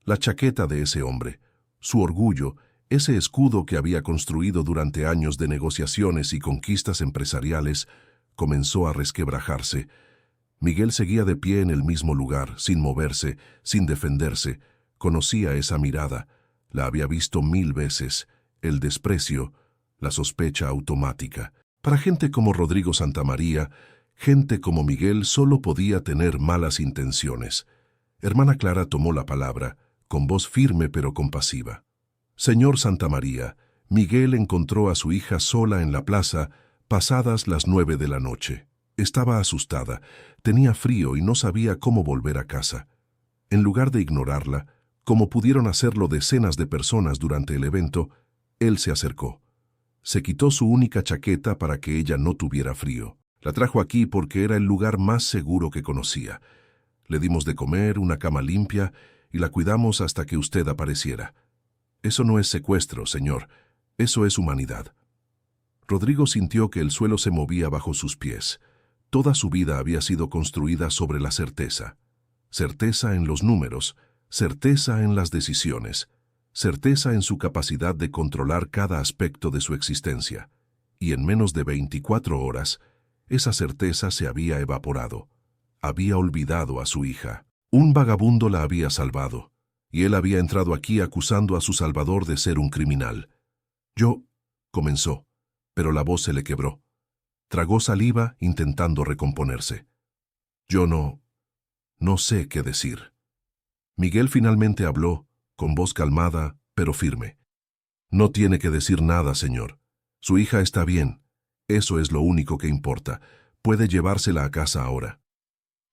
B: La chaqueta de ese hombre, su orgullo, ese escudo que había construido durante años de negociaciones y conquistas empresariales, comenzó a resquebrajarse. Miguel seguía de pie en el mismo lugar, sin moverse, sin defenderse. Conocía esa mirada, la había visto 1000 veces, el desprecio, la sospecha automática. Para gente como Rodrigo Santamaría, gente como Miguel solo podía tener malas intenciones. Hermana Clara tomó la palabra, con voz firme pero compasiva. «Señor Santamaría, Miguel encontró a su hija sola en la plaza, pasadas las 9 de la noche. Estaba asustada, tenía frío y no sabía cómo volver a casa. En lugar de ignorarla, como pudieron hacerlo decenas de personas durante el evento, él se acercó. Se quitó su única chaqueta para que ella no tuviera frío. La trajo aquí porque era el lugar más seguro que conocía. Le dimos de comer, una cama limpia, y la cuidamos hasta que usted apareciera. Eso no es secuestro, señor. Eso es humanidad». Rodrigo sintió que el suelo se movía bajo sus pies. Toda su vida había sido construida sobre la certeza. Certeza en los números, certeza en las decisiones, certeza en su capacidad de controlar cada aspecto de su existencia. Y en menos de 24 horas, esa certeza se había evaporado. Había olvidado a su hija. Un vagabundo la había salvado, y él había entrado aquí acusando a su salvador de ser un criminal. «Yo», comenzó, pero la voz se le quebró. Tragó saliva intentando recomponerse. «Yo no sé qué decir». Miguel finalmente habló, con voz calmada, pero firme. «No tiene que decir nada, señor. Su hija está bien. Eso es lo único que importa. Puede llevársela a casa ahora».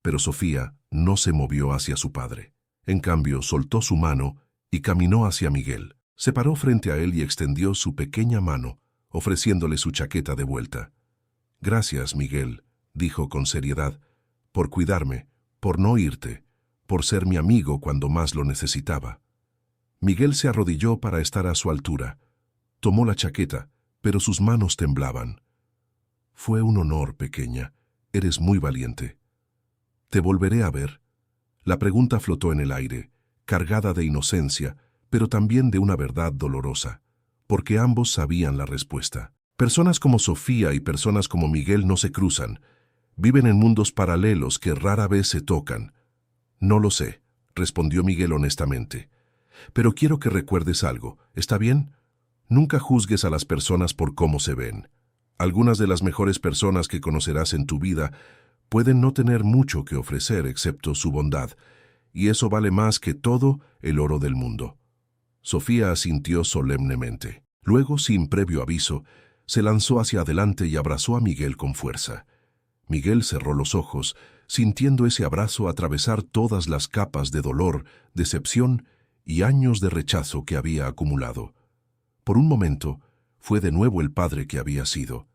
B: Pero Sofía no se movió hacia su padre. En cambio, soltó su mano y caminó hacia Miguel. Se paró frente a él y extendió su pequeña mano, ofreciéndole su chaqueta de vuelta. «Gracias, Miguel», dijo con seriedad, «por cuidarme, por no irte, por ser mi amigo cuando más lo necesitaba». Miguel se arrodilló para estar a su altura. Tomó la chaqueta, pero sus manos temblaban. «Fue un honor, pequeña. Eres muy valiente». «¿Te volveré a ver?». La pregunta flotó en el aire, cargada de inocencia, pero también de una verdad dolorosa, porque ambos sabían la respuesta. Personas como Sofía y personas como Miguel no se cruzan. Viven en mundos paralelos que rara vez se tocan. «No lo sé», respondió Miguel honestamente. Pero quiero que recuerdes algo, ¿está bien? Nunca juzgues a las personas por cómo se ven. Algunas de las mejores personas que conocerás en tu vida pueden no tener mucho que ofrecer excepto su bondad, y eso vale más que todo el oro del mundo. Sofía asintió solemnemente. Luego, sin previo aviso, se lanzó hacia adelante y abrazó a Miguel con fuerza. Miguel cerró los ojos, sintiendo ese abrazo atravesar todas las capas de dolor, decepción y años de rechazo que había acumulado. Por un momento, fue de nuevo el padre que había sido,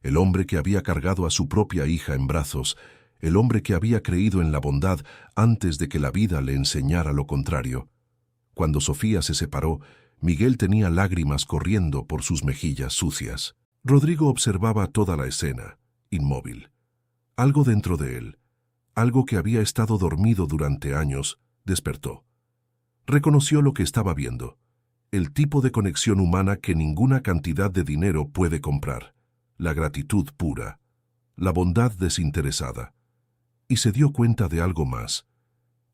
B: el hombre que había cargado a su propia hija en brazos, el hombre que había creído en la bondad antes de que la vida le enseñara lo contrario. Cuando Sofía se separó, Miguel tenía lágrimas corriendo por sus mejillas sucias. Rodrigo observaba toda la escena, inmóvil. Algo dentro de él, algo que había estado dormido durante años, despertó. Reconoció lo que estaba viendo, el tipo de conexión humana que ninguna cantidad de dinero puede comprar, la gratitud pura, la bondad desinteresada. Y se dio cuenta de algo más.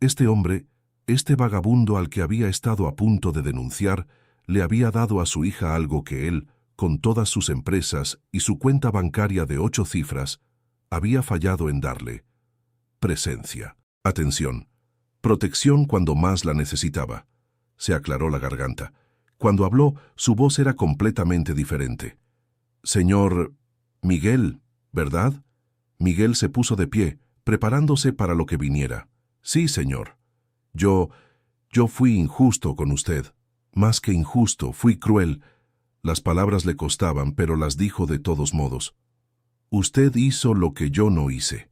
B: Este hombre, este vagabundo al que había estado a punto de denunciar, le había dado a su hija algo que él, con todas sus empresas y su cuenta bancaria de 8 cifras, había fallado en darle. Presencia. Atención. Protección cuando más la necesitaba. Se aclaró la garganta. Cuando habló, su voz era completamente diferente. Señor Miguel, ¿verdad? Miguel se puso de pie, preparándose para lo que viniera. Sí, señor. Yo fui injusto con usted. Más que injusto, fui cruel. Las palabras le costaban, pero las dijo de todos modos. Usted hizo lo que yo no hice.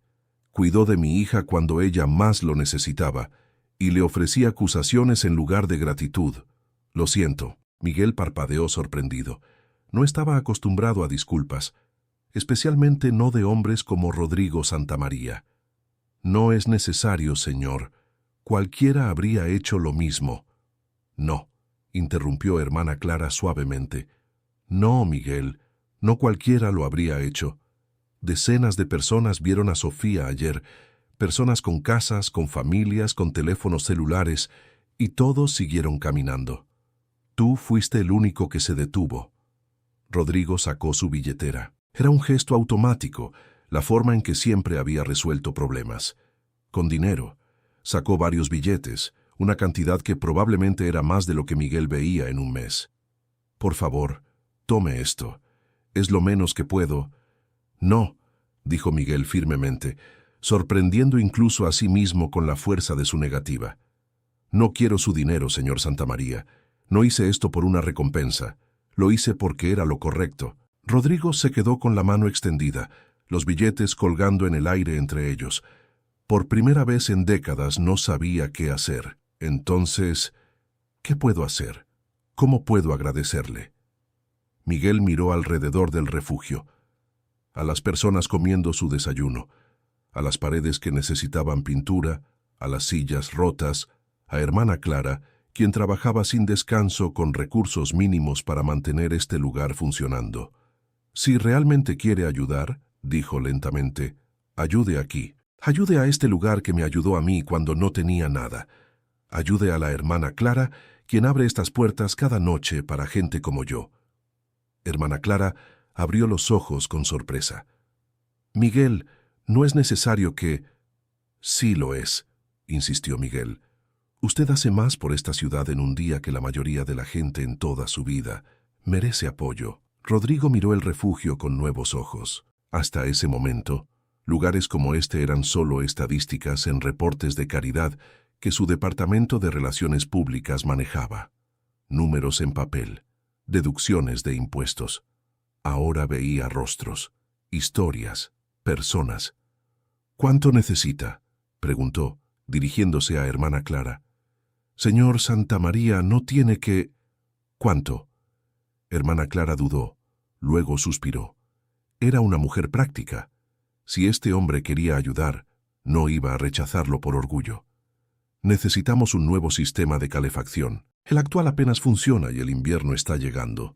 B: Cuidó de mi hija cuando ella más lo necesitaba, y le ofrecí acusaciones en lugar de gratitud. Lo siento. Miguel parpadeó sorprendido. No estaba acostumbrado a disculpas, especialmente no de hombres como Rodrigo Santamaría. No es necesario, señor. Cualquiera habría hecho lo mismo. No, interrumpió hermana Clara suavemente. No, Miguel, no cualquiera lo habría hecho. Decenas de personas vieron a Sofía ayer, personas con casas, con familias, con teléfonos celulares, y todos siguieron caminando. Tú fuiste el único que se detuvo. Rodrigo sacó su billetera. Era un gesto automático, la forma en que siempre había resuelto problemas. Con dinero. Sacó varios billetes, una cantidad que probablemente era más de lo que Miguel veía en un mes. Por favor, tome esto. Es lo menos que puedo. No, dijo Miguel firmemente, sorprendiendo incluso a sí mismo con la fuerza de su negativa. No quiero su dinero, señor Santamaría. No hice esto por una recompensa. Lo hice porque era lo correcto. Rodrigo se quedó con la mano extendida, los billetes colgando en el aire entre ellos. Por primera vez en décadas no sabía qué hacer. Entonces, ¿qué puedo hacer? ¿Cómo puedo agradecerle? Miguel miró alrededor del refugio, a las personas comiendo su desayuno, a las paredes que necesitaban pintura, a las sillas rotas, a hermana Clara, quien trabajaba sin descanso con recursos mínimos para mantener este lugar funcionando. Si realmente quiere ayudar, dijo lentamente, ayude aquí. Ayude a este lugar que me ayudó a mí cuando no tenía nada. Ayude a la hermana Clara, quien abre estas puertas cada noche para gente como yo. Hermana Clara abrió los ojos con sorpresa. Miguel, no es necesario que... Sí lo es, insistió Miguel. Usted hace más por esta ciudad en un día que la mayoría de la gente en toda su vida. Merece apoyo. Rodrigo miró el refugio con nuevos ojos. Hasta ese momento, lugares como este eran solo estadísticas en reportes de caridad que su departamento de relaciones públicas manejaba. Números en papel, deducciones de impuestos. Ahora veía rostros, historias, personas. ¿Cuánto necesita?, preguntó, dirigiéndose a hermana Clara. Señor Santamaría, no tiene que... ¿Cuánto? Hermana Clara dudó, luego suspiró. Era una mujer práctica. Si este hombre quería ayudar, no iba a rechazarlo por orgullo. Necesitamos un nuevo sistema de calefacción. El actual apenas funciona y el invierno está llegando.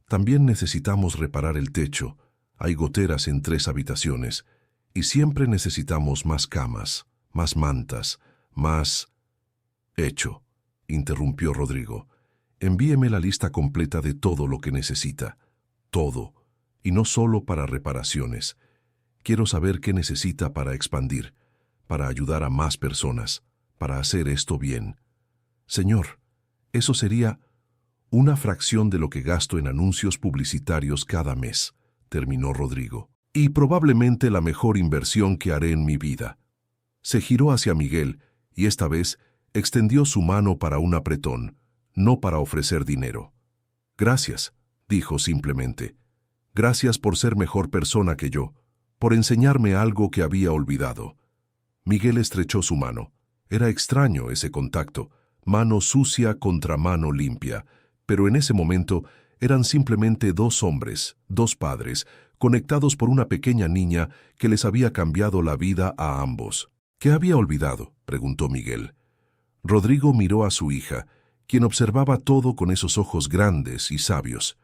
B: También necesitamos reparar el techo. Hay goteras en 3 habitaciones. Y siempre necesitamos más camas, más mantas, más... Hecho, interrumpió Rodrigo. Envíeme la lista completa de todo lo que necesita. Todo. Y no solo para reparaciones. Quiero saber qué necesita para expandir, para ayudar a más personas, para hacer esto bien. Señor, eso sería una fracción de lo que gasto en anuncios publicitarios cada mes, terminó Rodrigo. Y probablemente la mejor inversión que haré en mi vida. Se giró hacia Miguel y esta vez extendió su mano para un apretón, no para ofrecer dinero. Gracias, dijo simplemente. Gracias por ser mejor persona que yo, por enseñarme algo que había olvidado. Miguel estrechó su mano. Era extraño ese contacto, mano sucia contra mano limpia, pero en ese momento eran simplemente dos hombres, dos padres, conectados por una pequeña niña que les había cambiado la vida a ambos. ¿Qué había olvidado?, preguntó Miguel. Rodrigo miró a su hija, quien observaba todo con esos ojos grandes y sabios.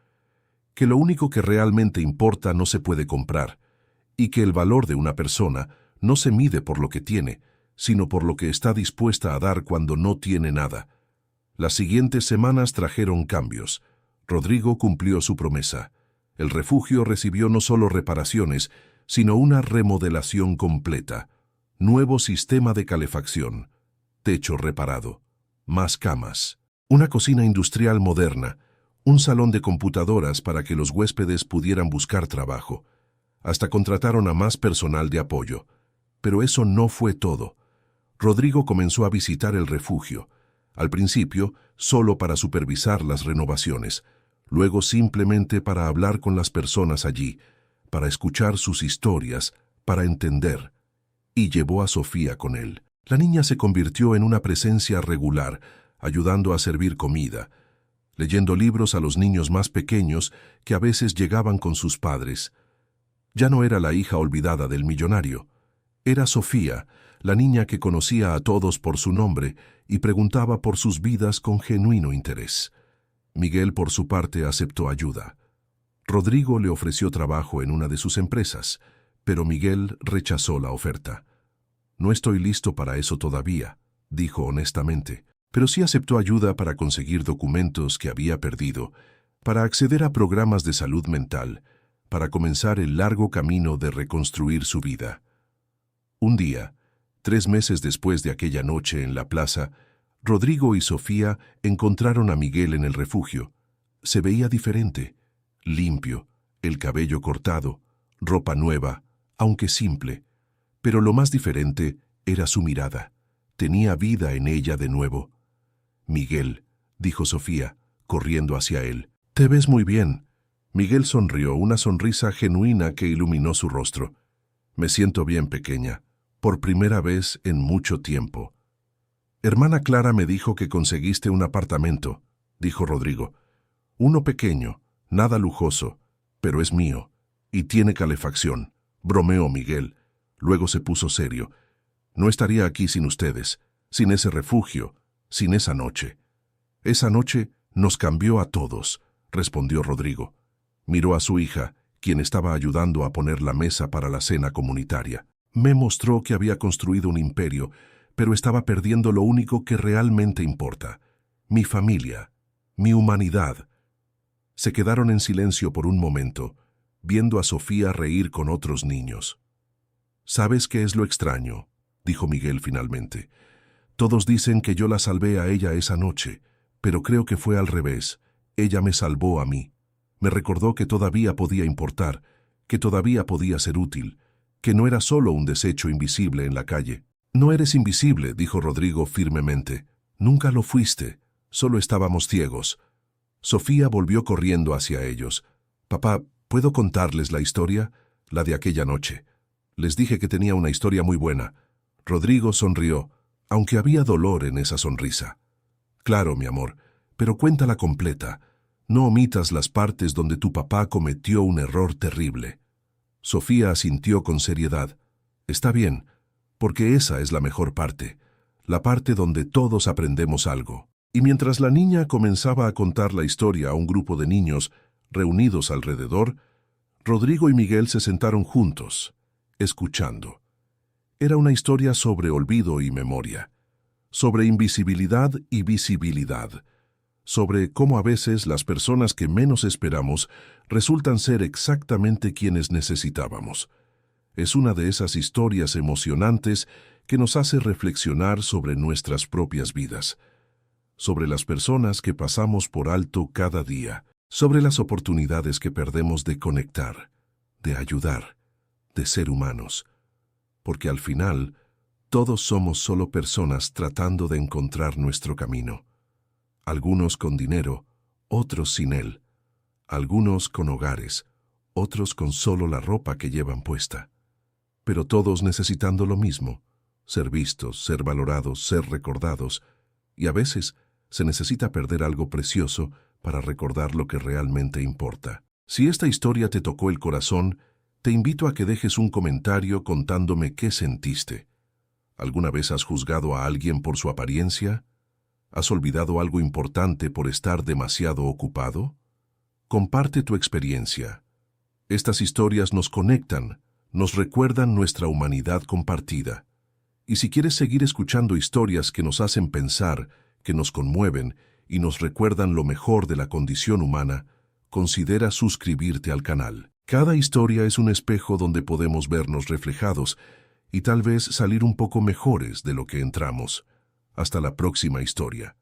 B: Que lo único que realmente importa no se puede comprar, y que el valor de una persona no se mide por lo que tiene, sino por lo que está dispuesta a dar cuando no tiene nada. Las siguientes semanas trajeron cambios. Rodrigo cumplió su promesa. El refugio recibió no solo reparaciones, sino una remodelación completa. Nuevo sistema de calefacción, techo reparado, más camas, una cocina industrial moderna, un salón de computadoras para que los huéspedes pudieran buscar trabajo. Hasta contrataron a más personal de apoyo. Pero eso no fue todo. Rodrigo comenzó a visitar el refugio. Al principio, solo para supervisar las renovaciones. Luego simplemente para hablar con las personas allí, para escuchar sus historias, para entender. Y llevó a Sofía con él. La niña se convirtió en una presencia regular, ayudando a servir comida, leyendo libros a los niños más pequeños que a veces llegaban con sus padres. Ya no era la hija olvidada del millonario. Era Sofía, la niña que conocía a todos por su nombre y preguntaba por sus vidas con genuino interés. Miguel, por su parte, aceptó ayuda. Rodrigo le ofreció trabajo en una de sus empresas, pero Miguel rechazó la oferta. No estoy listo para eso todavía, dijo honestamente, pero sí aceptó ayuda para conseguir documentos que había perdido, para acceder a programas de salud mental, para comenzar el largo camino de reconstruir su vida. Un día, 3 meses después de aquella noche en la plaza, Rodrigo y Sofía encontraron a Miguel en el refugio. Se veía diferente, limpio, el cabello cortado, ropa nueva, aunque simple. Pero lo más diferente era su mirada. Tenía vida en ella de nuevo. «Miguel», dijo Sofía, corriendo hacia él, «te ves muy bien». Miguel sonrió, una sonrisa genuina que iluminó su rostro. «Me siento bien, pequeña, por primera vez en mucho tiempo». «Hermana Clara me dijo que conseguiste un apartamento», dijo Rodrigo. «Uno pequeño, nada lujoso, pero es mío, y tiene calefacción», bromeó Miguel. Luego se puso serio. «No estaría aquí sin ustedes, sin ese refugio, sin esa noche». «Esa noche nos cambió a todos», respondió Rodrigo. Miró a su hija, quien estaba ayudando a poner la mesa para la cena comunitaria. Me mostró que había construido un imperio, pero estaba perdiendo lo único que realmente importa: mi familia, mi humanidad. Se quedaron en silencio por un momento, viendo a Sofía reír con otros niños. «¿Sabes qué es lo extraño?», dijo Miguel finalmente. «Todos dicen que yo la salvé a ella esa noche, pero creo que fue al revés. Ella me salvó a mí. Me recordó que todavía podía importar, que todavía podía ser útil, que no era solo un desecho invisible en la calle». «No eres invisible», dijo Rodrigo firmemente. «Nunca lo fuiste, solo estábamos ciegos». Sofía volvió corriendo hacia ellos. «Papá, ¿puedo contarles la historia? La de aquella noche». Les dije que tenía una historia muy buena. Rodrigo sonrió, aunque había dolor en esa sonrisa. «Claro, mi amor, pero cuéntala completa. No omitas las partes donde tu papá cometió un error terrible». Sofía asintió con seriedad. «Está bien, porque esa es la mejor parte, la parte donde todos aprendemos algo». Y mientras la niña comenzaba a contar la historia a un grupo de niños reunidos alrededor, Rodrigo y Miguel se sentaron juntos, escuchando. Era una historia sobre olvido y memoria, sobre invisibilidad y visibilidad, sobre cómo a veces las personas que menos esperamos resultan ser exactamente quienes necesitábamos. Es una de esas historias emocionantes que nos hace reflexionar sobre nuestras propias vidas, sobre las personas que pasamos por alto cada día, sobre las oportunidades que perdemos de conectar, de ayudar, de ser humanos, porque al final todos somos solo personas tratando de encontrar nuestro camino. Algunos con dinero, otros sin él. Algunos con hogares, otros con solo la ropa que llevan puesta. Pero todos necesitando lo mismo: ser vistos, ser valorados, ser recordados. Y a veces se necesita perder algo precioso para recordar lo que realmente importa. Si esta historia te tocó el corazón, te invito a que dejes un comentario contándome qué sentiste. ¿Alguna vez has juzgado a alguien por su apariencia? ¿Has olvidado algo importante por estar demasiado ocupado? Comparte tu experiencia. Estas historias nos conectan, nos recuerdan nuestra humanidad compartida. Y si quieres seguir escuchando historias que nos hacen pensar, que nos conmueven y nos recuerdan lo mejor de la condición humana, considera suscribirte al canal. Cada historia es un espejo donde podemos vernos reflejados y tal vez salir un poco mejores de lo que entramos. Hasta la próxima historia.